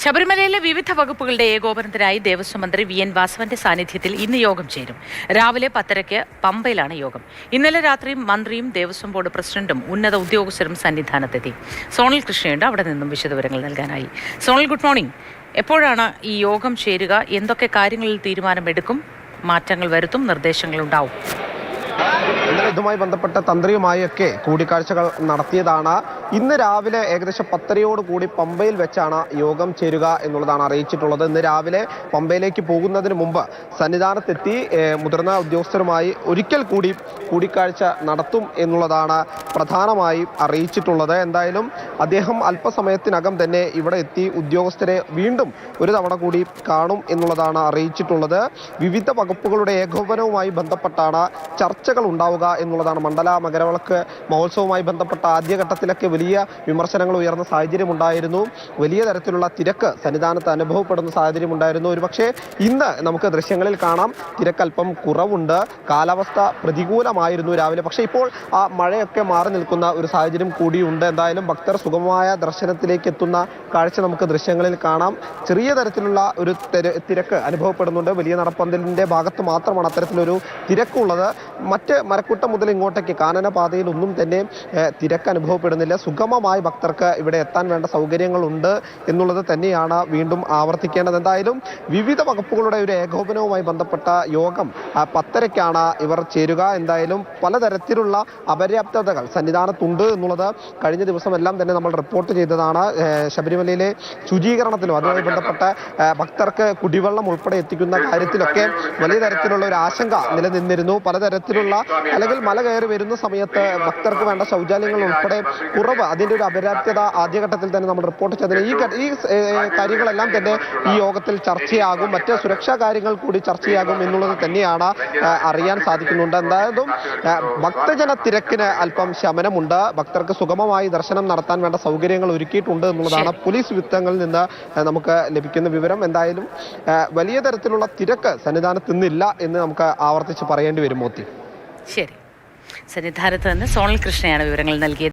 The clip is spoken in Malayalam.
ശബരിമലയിലെ വിവിധ വകുപ്പുകളുടെ ഏകോപനത്തിനായി ദേവസ്വം മന്ത്രി വി.എൻ. വാസവന്റെ സാന്നിധ്യത്തിൽ ഇന്ന് യോഗം ചേരും. രാവിലെ 10:30 പമ്പയിലാണ് യോഗം. ഇന്നലെ രാത്രി മന്ത്രിയും ദേവസ്വം ബോർഡ് പ്രസിഡന്റും ഉന്നത ഉദ്യോഗസ്ഥരും സന്നിധാനത്തെത്തി. സോണൽ കൃഷ്ണയുണ്ട് അവിടെ നിന്നും വിശദവിവരങ്ങൾ നൽകാനായി. Zonal, good morning. എപ്പോഴാണ് ഈ യോഗം ചേരുക? എന്തൊക്കെ കാര്യങ്ങളിൽ തീരുമാനമെടുക്കും? മാറ്റങ്ങൾ വരുത്തും? നിർദ്ദേശങ്ങളുണ്ടാവും? ഇതുമായി ബന്ധപ്പെട്ട തന്ത്രിയുമായൊക്കെ കൂടിക്കാഴ്ചകൾ നടത്തിയതാണ്. ഇന്ന് രാവിലെ ഏകദേശം 10:30 കൂടി പമ്പയിൽ വെച്ചാണ് യോഗം ചേരുക എന്നുള്ളതാണ് അറിയിച്ചിട്ടുള്ളത്. ഇന്ന് രാവിലെ പമ്പയിലേക്ക് പോകുന്നതിന് മുമ്പ് സന്നിധാനത്തെത്തി മുതിർന്ന ഉദ്യോഗസ്ഥരുമായി ഒരിക്കൽ കൂടി കൂടിക്കാഴ്ച നടത്തും എന്നുള്ളതാണ് പ്രധാനമായും അറിയിച്ചിട്ടുള്ളത്. എന്തായാലും അദ്ദേഹം അല്പസമയത്തിനകം തന്നെ ഇവിടെ എത്തി ഉദ്യോഗസ്ഥരെ വീണ്ടും ഒരു തവണ കൂടി കാണും എന്നുള്ളതാണ് അറിയിച്ചിട്ടുള്ളത്. വിവിധ വകുപ്പുകളുടെ ഏകോപനവുമായി ബന്ധപ്പെട്ടാണ് ചർച്ചകൾ ഉണ്ടാവുക എന്നുള്ളതാണ്. മണ്ഡല മകരവിളക്ക് മഹോത്സവവുമായി ബന്ധപ്പെട്ട ആദ്യഘട്ടത്തിലൊക്കെ വലിയ വിമർശനങ്ങൾ ഉയർന്ന സാഹചര്യമുണ്ടായിരുന്നു. വലിയ തരത്തിലുള്ള തിരക്ക് സന്നിധാനത്ത് അനുഭവപ്പെടുന്ന സാഹചര്യമുണ്ടായിരുന്നു. ഒരുപക്ഷെ ഇന്ന് നമുക്ക് ദൃശ്യങ്ങളിൽ കാണാം, തിരക്കല്പം കുറവുണ്ട്. കാലാവസ്ഥ പ്രതികൂലമായിരുന്നു രാവിലെ. പക്ഷേ ഇപ്പോൾ ആ മഴയൊക്കെ മാറി നിൽക്കുന്ന ഒരു സാഹചര്യം കൂടിയുണ്ട്. എന്തായാലും ഭക്തർ സുഗമമായ ദർശനത്തിലേക്ക് എത്തുന്ന കാഴ്ച നമുക്ക് ദൃശ്യങ്ങളിൽ കാണാം. ചെറിയ തരത്തിലുള്ള ഒരു തിരക്ക് അനുഭവപ്പെടുന്നുണ്ട്. വലിയ നടപ്പന്തലിൻ്റെ ഭാഗത്ത് മാത്രമാണ് അത്തരത്തിലൊരു തിരക്കുള്ളത്. മറ്റ് മരക്കുട്ടം മുതൽ ഇങ്ങോട്ടേക്ക് കാനനപാതയിൽ ഒന്നും തന്നെ തിരക്ക് അനുഭവപ്പെടുന്നില്ല. സുഗമമായി ഭക്തർക്ക് ഇവിടെ എത്താൻ വേണ്ട സൗകര്യങ്ങളുണ്ട് എന്നുള്ളത് തന്നെയാണ് വീണ്ടും ആവർത്തിക്കേണ്ടത്. എന്തായാലും വിവിധ വകുപ്പുകളുടെ ഒരു ഏകോപനവുമായി ബന്ധപ്പെട്ട യോഗം 10:30 ഇവർ ചേരുക. എന്തായാലും പലതരത്തിലുള്ള അപര്യാപ്തതകൾ സന്നിധാനത്തുണ്ട് എന്നുള്ളത് കഴിഞ്ഞ ദിവസമെല്ലാം തന്നെ നമ്മൾ റിപ്പോർട്ട് ചെയ്തതാണ്. ശബരിമലയിലെ ശുചീകരണത്തിലും അതുമായി ബന്ധപ്പെട്ട ഭക്തർക്ക് കുടിവെള്ളം ഉൾപ്പെടെ എത്തിക്കുന്ന കാര്യത്തിലൊക്കെ വലിയ തരത്തിലുള്ള ഒരു ആശങ്ക നിലനിന്നിരുന്നു. പലതരത്തിലുള്ള അല്ലെങ്കിൽ മല കയറി വരുന്ന സമയത്ത് ഭക്തർക്ക് വേണ്ട ശൗചാലയങ്ങൾ ഉൾപ്പെടെ കുറവ്, അതിൻ്റെ ഒരു അപര്യാപ്തത ആദ്യഘട്ടത്തിൽ തന്നെ നമ്മൾ റിപ്പോർട്ട് ചെയ്തതിന് ഈ കാര്യങ്ങളെല്ലാം തന്നെ ഈ യോഗത്തിൽ ചർച്ചയാകും. മറ്റ് സുരക്ഷാ കാര്യങ്ങൾ കൂടി ചർച്ചയാകും എന്നുള്ളത് തന്നെയാണ് അറിയാൻ സാധിക്കുന്നുണ്ട്. എന്തായാലും ഭക്തജന തിരക്കിന് അല്പം ശമനമുണ്ട്. ഭക്തർക്ക് സുഗമമായി ദർശനം നടത്താൻ വേണ്ട സൗകര്യങ്ങൾ ഒരുക്കിയിട്ടുണ്ട് എന്നുള്ളതാണ് പോലീസ് വൃത്തങ്ങളിൽ നിന്ന് നമുക്ക് ലഭിക്കുന്ന വിവരം. എന്തായാലും വലിയ തരത്തിലുള്ള തിരക്ക് സന്നിധാനത്ത് ഇന്നില്ല എന്ന് നമുക്ക് ആവർത്തിച്ച് പറയേണ്ടി വരും. മോത്തി, ശരി. സന്നിധാനത്ത് നിന്ന് സോണൽ കൃഷ്ണയാണ് വിവരങ്ങൾ നൽകിയത്.